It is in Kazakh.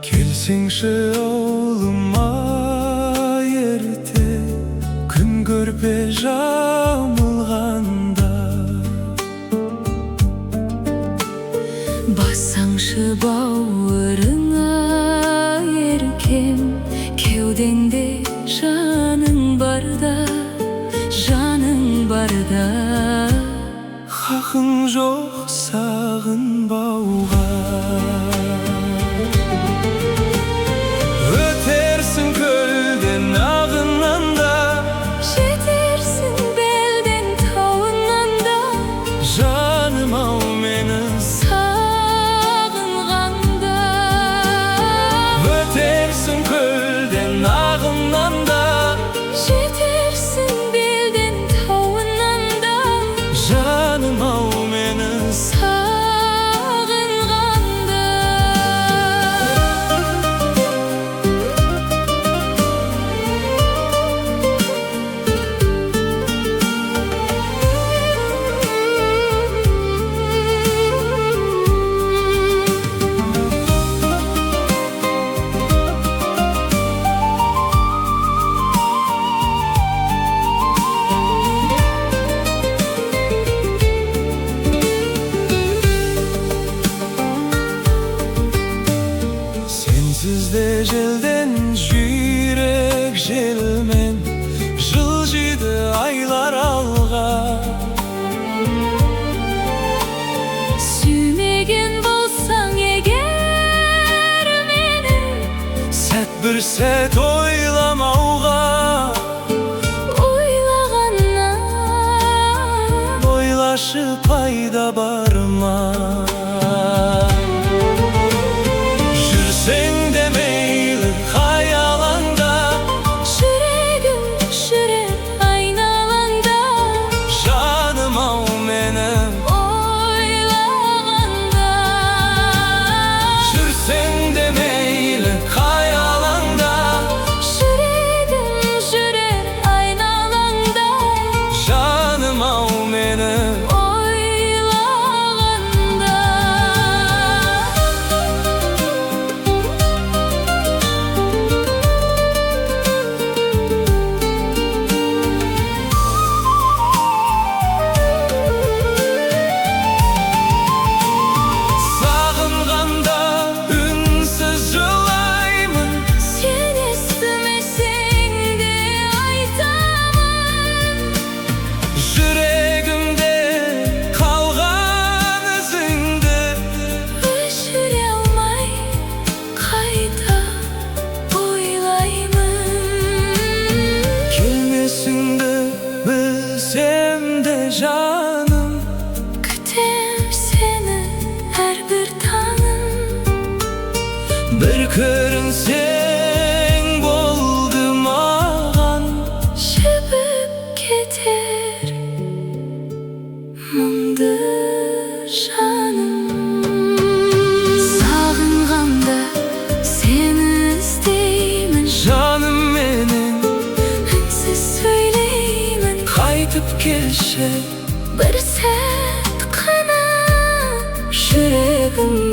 Келсеңші ауылыма ерте, күн көрпе жамылғанда. Бассаңшы бауырыңа еркем, кеудеңде жаның барда, жаның барда. Хақың жоқ сағынбауға. Өтерсің көлден ағыннан да, Жетерсің белден тауынан да, жаным ау мені сағынғанда. өтерсің көлден ағыннан да, Жетерсің белден тауынан да, жаным ау мені сағынғанда. Sensiz de jelden yürek jelmen, жылжыды айлар алға. Сүймеген болсаң егер мені, Сәт бір сәт ойламауға, ойлағаннан ойлашы пайда бар ма? Жүрсең де мейлі хаялаңда, жүрегім жүрер айналаңда, жаным ау менің ойлағанда. жүрсең де мейлі хаялаңда, Жүрегім жүрер айналаңда, жаным ау менің ойлағанда. Sağınğanda ünsüz жылаймын, Сен естімесең де айтамын, жүрегімде қалған ізіңді. өшіре алмай қайта ойлаймын. Келмесіңді білсем де жаным, Күтем сені әрбір таңын, бір көрінсең болды маған. жібіп кетер мұңды жаным. Сағынғанда сені іздеймін, Жаным менің үнсіз сөйлеймін. қайтып келші, Bir сәт қана жүрегім